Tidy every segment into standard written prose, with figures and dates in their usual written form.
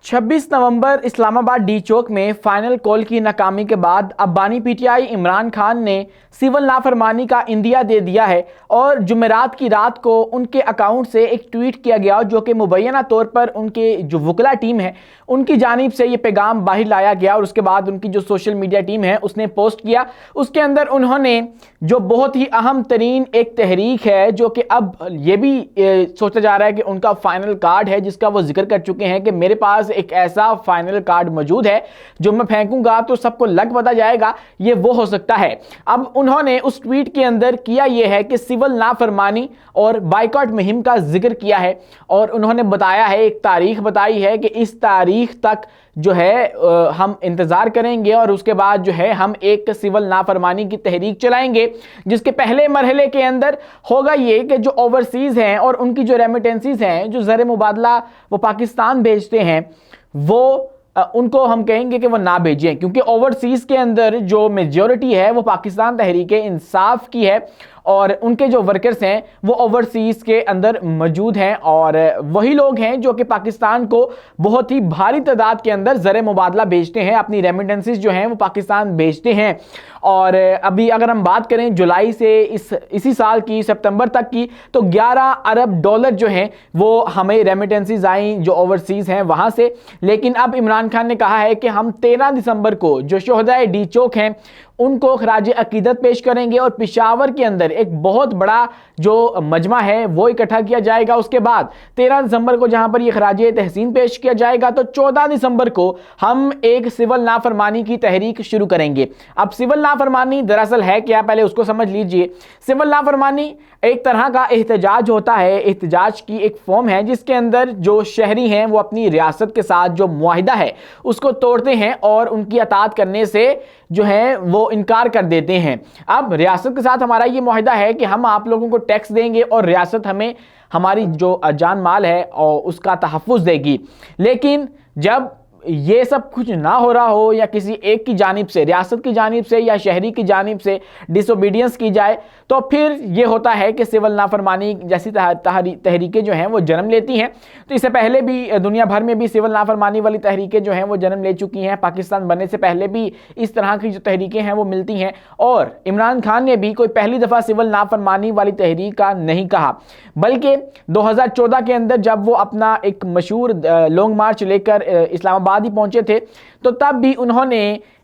26 नवंबर Islamabad D चौक में final call की नाकामी के बाद अब्बानी पीटीआई इमरान खान ने सिविल नाफरमानी का इंदिया दे दिया है और जुमेरात की रात को उनके अकाउंट से एक ट्वीट किया गया जो कि मुबैना तौर पर उनके जो वकला टीम है उनकी जानिब से ये पैगाम बाहर लाया गया और उसके बाद उनकी जो सोशल मीडिया टीम है उसने पोस्ट किया। उसके अंदर उन्होंने जो बहुत ही अहम तरीन एक तहरीक है जो कि अब ये भी सोचा जा रहा है कि उनका फाइनल कार्ड है, जिसका वो जिक्र कर चुके हैं कि मेरे पास एक ऐसा फाइनल कार्ड मौजूद है जो मैं फेंकूंगा तो सबको लग पता जाएगा, ये वो हो सकता है। अब उन्होंने उस ट्वीट के अंदर किया यह है कि सिविल नाफरमानी और बाइकॉट मुहिम का जिक्र किया है और उन्होंने बताया है, एक तारीख बताई है कि इस तारीख तक जो है हम इंतजार करेंगे और उसके बाद जो है हम एक सिविल नाफरमानी की तहरीक चलाएंगे, जिसके पहले मरहले के अंदर होगा ये कि जो ओवरसीज हैं और उनकी जो रेमिटेंसीज हैं, जो ज़र मुबादला वो पाकिस्तान भेजते हैं, वो उनको हम कहेंगे कि वो ना भेजें, क्योंकि ओवरसीज के अंदर जो मेजॉरिटी है वो पाकिस्तान तहरीक इंसाफ की है और उनके जो वर्कर्स हैं वो ओवरसीज के अंदर मौजूद हैं और वही लोग हैं जो कि पाकिस्तान को बहुत ही भारी तादाद के अंदर ज़र मुबादला भेजते हैं, अपनी रेमिटेंसीज जो हैं वो पाकिस्तान भेजते हैं। और अभी अगर हम बात करें जुलाई से इसी साल की सितंबर तक की, तो 11 अरब डॉलर जो हैं वो हमें रेमिटेंसीज आई जो ओवरसीज हैं वहाँ से। लेकिन अब इमरान खान ने कहा है कि हम 13 दिसंबर को जो शोहदाए डी चौक हैं उनको खराज अकीदत पेश करेंगे और पेशावर के अंदर एक बहुत बड़ा जो मजमा है वो इकट्ठा किया जाएगा। उसके बाद 13 दिसंबर को जहां पर ये खराज तहसीन पेश किया जाएगा तो 14 दिसंबर को हम एक सिविल नाफरमानी की तहरीक शुरू करेंगे। अब सिविल नाफरमानी दरअसल है क्या, पहले उसको समझ लीजिए। सिविल नाफरमानी एक तरह का एहतजाज होता है, एहतजाज की एक फॉर्म है जिसके अंदर जो शहरी हैं वो अपनी रियासत के साथ जो मुआहिदा है उसको तोड़ते हैं और उनकी अतात करने से जो है वो इनकार कर देते हैं। अब रियासत के साथ हमारा ये मुआहिदा है कि हम आप लोगों को टैक्स देंगे और रियासत हमें हमारी जो जान माल है और उसका तहफ़्फ़ुज़ देगी। लेकिन जब ये सब कुछ ना हो रहा हो या किसी एक की जानिब से, रियासत की जानिब से या शहरी की जानिब से डिसोबीडियंस की जाए, तो फिर ये होता है कि सिविल नाफरमानी जैसी तहरीकें जो हैं वो जन्म लेती हैं। तो इससे पहले भी दुनिया भर में भी सिविल नाफरमानी वाली तहरीकें जो हैं वो जन्म ले चुकी हैं। पाकिस्तान बनने से पहले भी इस तरह की जो तहरीकें हैं वो मिलती हैं और इमरान खान ने भी कोई पहली दफ़ा सिविल नाफरमानी वाली तहरीक का नहीं कहा, बल्कि 2014 के अंदर जब वो अपना एक मशहूर लॉन्ग मार्च लेकर इस्लामाबाद ही पहुंचे थे तो तब भी उन्होंने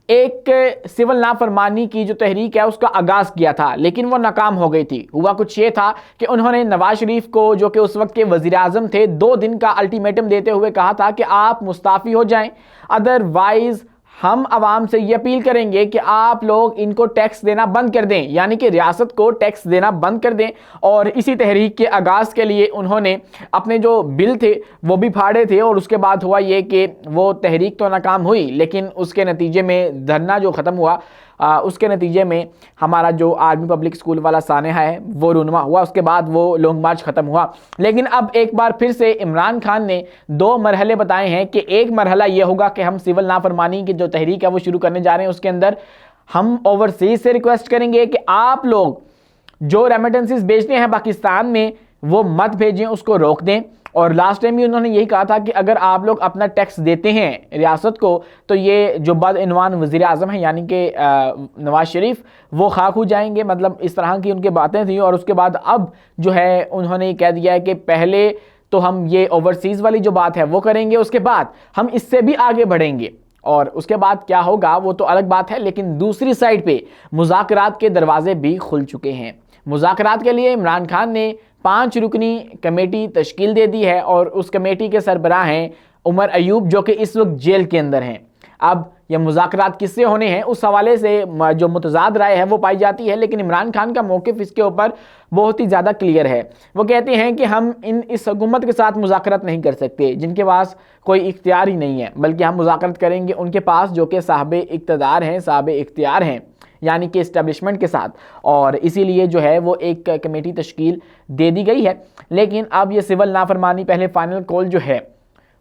एक सिविल नाफरमानी की जो तहरीक है उसका आगाज किया था, लेकिन वो नाकाम हो गई थी। हुआ कुछ ये था कि उन्होंने नवाज शरीफ को, जो कि उस वक्त के वजीर आजम थे, 2 दिन का अल्टीमेटम देते हुए कहा था कि आप मुस्ताफ़ी हो जाएं, अदरवाइज हम आवाम से ये अपील करेंगे कि आप लोग इनको टैक्स देना बंद कर दें, यानी कि रियासत को टैक्स देना बंद कर दें। और इसी तहरीक के आगाज़ के लिए उन्होंने अपने जो बिल थे वो भी फाड़े थे और उसके बाद हुआ ये कि वो तहरीक तो नाकाम हुई, लेकिन उसके नतीजे में धरना जो ख़त्म हुआ उसके नतीजे में हमारा जो आर्मी पब्लिक स्कूल वाला सानहा है वो रूनुमा हुआ, उसके बाद वो लॉन्ग मार्च ख़त्म हुआ। लेकिन अब एक बार फिर से इमरान खान ने 2 मरहले बताए हैं कि एक मरहला ये होगा कि हम सिविल नाफरमानी की जो तहरीक है वो शुरू करने जा रहे हैं, उसके अंदर हम ओवरसीज से रिक्वेस्ट करेंगे कि आप लोग जो रेमिटेंसीज भेजते हैं पाकिस्तान में वो मत भेजें, उसको रोक दें। और लास्ट टाइम भी उन्होंने यही कहा था कि अगर आप लोग अपना टैक्स देते हैं रियासत को तो ये जो बदइनवान वज़ीर आज़म है यानी कि नवाज शरीफ वो खाक हो जाएंगे, मतलब इस तरह की उनकी बातें थी। और उसके बाद अब जो है उन्होंने कह दिया है कि पहले तो हम ये ओवरसीज़ वाली जो बात है वो करेंगे, उसके बाद हम इससे भी आगे बढ़ेंगे और उसके बाद क्या होगा वो तो अलग बात है। लेकिन दूसरी साइड पे मुज़ाकरात के दरवाजे भी खुल चुके हैं। मुज़ाकरात के लिए इमरान खान ने 5 रुकनी कमेटी तश्कील दे दी है और उस कमेटी के सरबराह हैं उमर अयूब, जो कि इस वक्त जेल के अंदर हैं। अब ये मुज़ाकरात किससे होने हैं उस हवाले से जो मुतज़ाद राय है वो पाई जाती है, लेकिन इमरान खान का मौक़िफ़ इसके ऊपर बहुत ही ज़्यादा क्लियर है। वो कहते हैं कि हम इस हुकूमत के साथ मुज़ाकरात नहीं कर सकते जिनके पास कोई इख्तियार ही नहीं है, बल्कि हम मुज़ाकरात करेंगे उनके पास जो कि साहिब इक़्तिदार हैं, साहिब इख्तियार हैं, यानी कि इस्टेब्लिशमेंट के साथ। और इसीलिए जो है वो एक कमेटी तश्कील दे दी गई है। लेकिन अब ये सिविल नाफरमानी पहले फाइनल कॉल जो है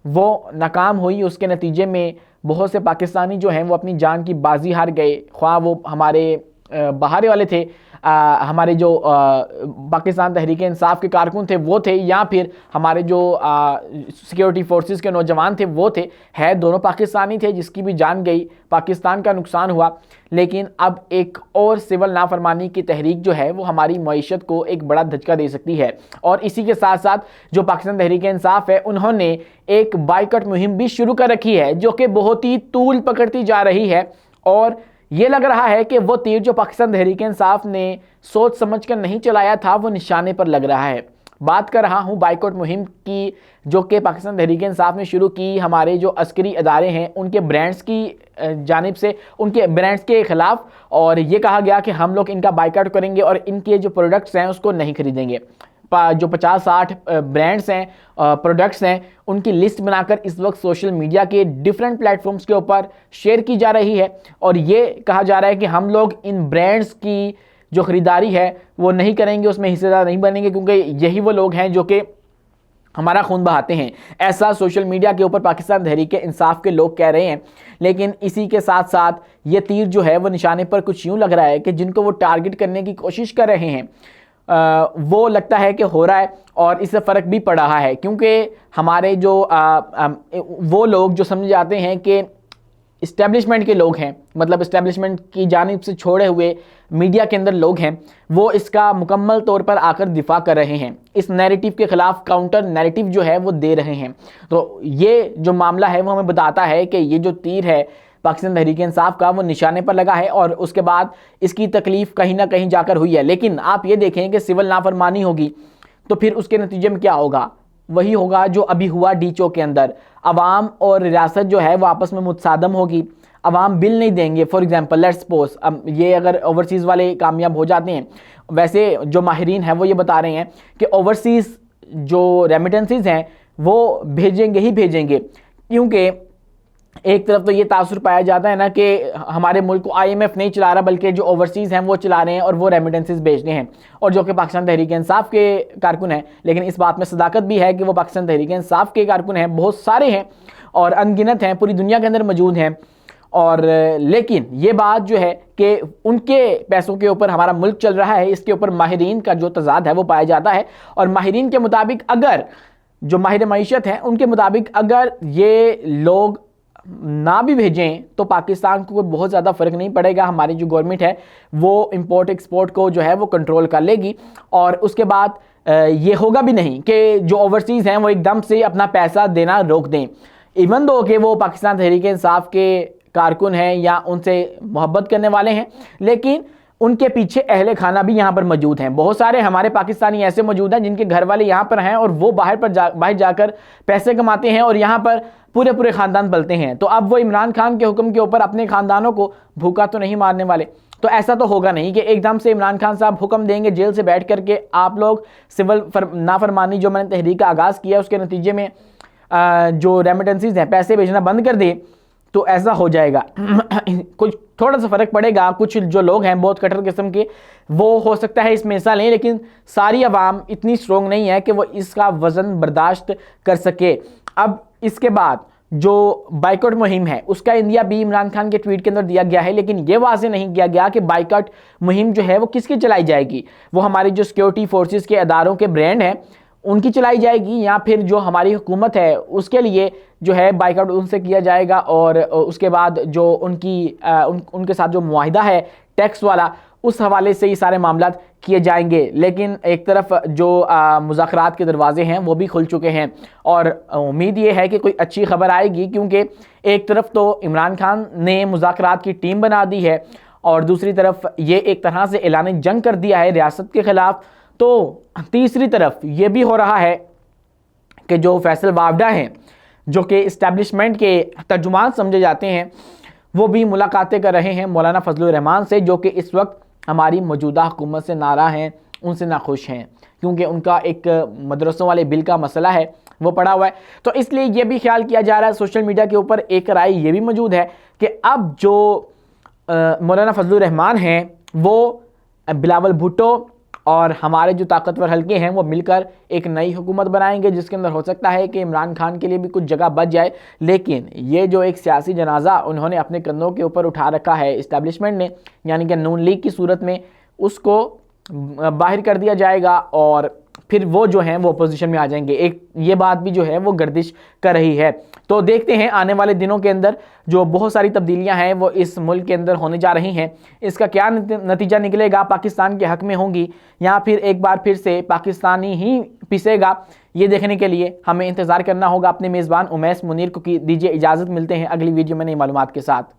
वो नाकाम हुई, उसके नतीजे में बहुत से पाकिस्तानी जो हैं वो अपनी जान की बाजी हार गए, ख्वाह वो हमारे बाहर वाले थे, हमारे जो पाकिस्तान तहरीक इंसाफ के कारकुन थे वो थे, या फिर हमारे जो सिक्योरिटी फोर्सेस के नौजवान थे वो थे, है दोनों पाकिस्तानी थे, जिसकी भी जान गई, पाकिस्तान का नुकसान हुआ। लेकिन अब एक और सिविल नाफरमानी की तहरीक जो है वो हमारी मईशत को एक बड़ा धचका दे सकती है। और इसी के साथ साथ जो पाकिस्तान तहरीक इंसाफ है उन्होंने एक बाइकआउट मुहिम भी शुरू कर रखी है, जो कि बहुत ही तूल पकड़ती जा रही है। और ये लग रहा है कि वो तीर जो पाकिस्तान तहरीक इंसाफ ने सोच समझ कर नहीं चलाया था वो निशाने पर लग रहा है। बात कर रहा हूँ बाइकआउट मुहिम की, जो कि पाकिस्तान तहरीक इंसाफ ने शुरू की हमारे जो अस्करी अदारे हैं उनके ब्रांड्स की जानिब से, उनके ब्रांड्स के ख़िलाफ़। और ये कहा गया कि हम लोग इनका बाइकआउट करेंगे और इनके जो प्रोडक्ट्स हैं उसको नहीं खरीदेंगे। जो 50-60 ब्रांड्स हैं, प्रोडक्ट्स हैं, उनकी लिस्ट बनाकर इस वक्त सोशल मीडिया के डिफरेंट प्लेटफॉर्म्स के ऊपर शेयर की जा रही है। और ये कहा जा रहा है कि हम लोग इन ब्रांड्स की जो ख़रीदारी है वो नहीं करेंगे, उसमें हिस्सेदार नहीं बनेंगे, क्योंकि यही वो लोग हैं जो कि हमारा खून बहाते हैं। ऐसा सोशल मीडिया के ऊपर पाकिस्तान तहरीक इंसाफ के लोग कह रहे हैं। लेकिन इसी के साथ साथ ये तीर जो है वो निशाने पर कुछ यूँ लग रहा है कि जिनको वो टारगेट करने की कोशिश कर रहे हैं वो लगता है कि हो रहा है, और इससे फ़र्क भी पड़ रहा है। क्योंकि हमारे जो वो लोग जो समझ जाते हैं कि इस्टेब्लिशमेंट के लोग हैं, मतलब इस्टेब्लिशमेंट की जानिब से छोड़े हुए मीडिया के अंदर लोग हैं, वो इसका मुकम्मल तौर पर आकर दिफा कर रहे हैं, इस नैरेटिव के ख़िलाफ़ काउंटर नैरेटिव जो है वो दे रहे हैं। तो ये जो मामला है वो हमें बताता है कि ये जो तीर है पाकिस्तान तहरीक इंसाफ का वो निशाने पर लगा है, और उसके बाद इसकी तकलीफ़ कहीं ना कहीं जाकर हुई है। लेकिन आप ये देखें कि सिविल नाफरमानी होगी तो फिर उसके नतीजे में क्या होगा? वही होगा जो अभी हुआ डी चौक के अंदर। अवाम और रियासत जो है वो आपस में मुतसादम होगी, अवाम बिल नहीं देंगे। फॉर एग्जांपल लेट्स सपोज ये अगर ओवरसीज़ वाले कामयाब हो जाते हैं, वैसे जो माहिरीन हैं वो ये बता रहे हैं कि ओवरसीज़ जो रेमिटेंसेस हैं वो भेजेंगे ही भेजेंगे, क्योंकि एक तरफ तो ये तासुर पाया जाता है ना कि हमारे मुल्क को IMF नहीं चला रहा, बल्कि जो ओवरसीज़ हैं वो चला रहे हैं और वो रेमिटेंसेस भेज रहे हैं, और जो कि पाकिस्तान तहरीक इंसाफ के कारकुन हैं। लेकिन इस बात में सदाकत भी है कि वो पाकिस्तान तहरीक इंसाफ के कारकुन हैं, बहुत सारे हैं और अनगिनत हैं, पूरी दुनिया के अंदर मौजूद हैं। और लेकिन ये बात जो है कि उनके पैसों के ऊपर हमारा मुल्क चल रहा है, इसके ऊपर माहिरीन का जो तजाद है वो पाया जाता है। और माहिरीन के मुताबिक, अगर जो माहिर मईशत हैं उनके मुताबिक अगर ये लोग ना भी भेजें तो पाकिस्तान को कोई बहुत ज़्यादा फ़र्क नहीं पड़ेगा। हमारी जो गवर्नमेंट है वो इंपोर्ट एक्सपोर्ट को जो है वो कंट्रोल कर लेगी, और उसके बाद ये होगा भी नहीं कि जो ओवरसीज़ हैं वो एकदम से अपना पैसा देना रोक दें। इवन दो कि वो पाकिस्तान तहरीक इंसाफ के कारकुन हैं या उनसे मोहब्बत करने वाले हैं, लेकिन उनके पीछे अहले खाना भी यहाँ पर मौजूद हैं। बहुत सारे हमारे पाकिस्तानी ऐसे मौजूद हैं जिनके घर वाले यहाँ पर हैं और वो बाहर जाकर पैसे कमाते हैं और यहाँ पर पूरे पूरे ख़ानदान पलते हैं। तो अब वो इमरान खान के हुक्म के ऊपर अपने ख़ानदानों को भूखा तो नहीं मारने वाले। तो ऐसा तो होगा नहीं कि एकदम से इमरान खान साहब हुक्म देंगे जेल से बैठ करके आप लोग सिविल नाफरमानी जो मैंने तहरीक का आगाज़ किया उसके नतीजे में जो रेमिटेंसीज हैं पैसे भेजना बंद कर दे, तो ऐसा हो जाएगा। कुछ थोड़ा सा फ़र्क पड़ेगा। कुछ जो लोग हैं बहुत कट्टर किस्म के, वो हो सकता है इसमें हिस्सा लें, लेकिन सारी आवाम इतनी स्ट्रोंग नहीं है कि वो इसका वज़न बर्दाश्त कर सके। अब इसके बाद जो बाइकआउट मुहिम है उसका इंडिया भी इमरान खान के ट्वीट के अंदर दिया गया है, लेकिन ये वाज़ेह नहीं किया गया कि बाइकआउट मुहिम जो है वो किसकी चलाई जाएगी। वो हमारी जो सिक्योरिटी फोर्सेस के अदारों के ब्रांड हैं उनकी चलाई जाएगी, या फिर जो हमारी हुकूमत है उसके लिए जो है बाइकआउट उनसे किया जाएगा, और उसके बाद जो उनके साथ जो मुआहिदा है टैक्स वाला उस हवाले से ये सारे मामला किए जाएंगे। लेकिन एक तरफ जो मुज़ाकरात के दरवाजे हैं वो भी खुल चुके हैं, और उम्मीद ये है कि कोई अच्छी खबर आएगी, क्योंकि एक तरफ तो इमरान खान ने मुज़ाकरात की टीम बना दी है और दूसरी तरफ ये एक तरह से ऐलान जंग कर दिया है रियासत के ख़िलाफ़। तो तीसरी तरफ ये भी हो रहा है कि जो फैसल वावडा हैं जो कि इस्टेब्लिशमेंट के तर्जुमान समझे जाते हैं, वो भी मुलाकातें कर रहे हैं मौलाना फजलुर रहमान से, जो कि इस वक्त हमारी मौजूदा हुकूमत से नाराज़ हैं, उनसे नाखुश हैं, क्योंकि उनका एक मदरसों वाले बिल का मसला है वो पड़ा हुआ है। तो इसलिए ये भी ख्याल किया जा रहा है सोशल मीडिया के ऊपर, एक राय ये भी मौजूद है कि अब जो मौलाना फजलुर रहमान हैं वो बिलावल भुट्टो और हमारे जो ताकतवर हल्के हैं वो मिलकर एक नई हुकूमत बनाएंगे, जिसके अंदर हो सकता है कि इमरान खान के लिए भी कुछ जगह बच जाए। लेकिन ये जो एक सियासी जनाजा उन्होंने अपने कंधों के ऊपर उठा रखा है इस्टेब्लिशमेंट ने, यानी कि नून लीग की सूरत में, उसको बाहर कर दिया जाएगा और फिर वो जो हैं वो अपोजिशन में आ जाएंगे। एक ये बात भी जो है वो गर्दिश कर रही है। तो देखते हैं आने वाले दिनों के अंदर जो बहुत सारी तब्दीलियां हैं वो इस मुल्क के अंदर होने जा रही हैं, इसका क्या नतीजा निकलेगा, पाकिस्तान के हक में होंगी या फिर एक बार फिर से पाकिस्तानी ही पिसेगा, ये देखने के लिए हमें इंतज़ार करना होगा। अपने मेज़बान उमैस मुनीर को दीजिए इजाज़त, मिलते हैं अगली वीडियो में नई मालूमात के साथ।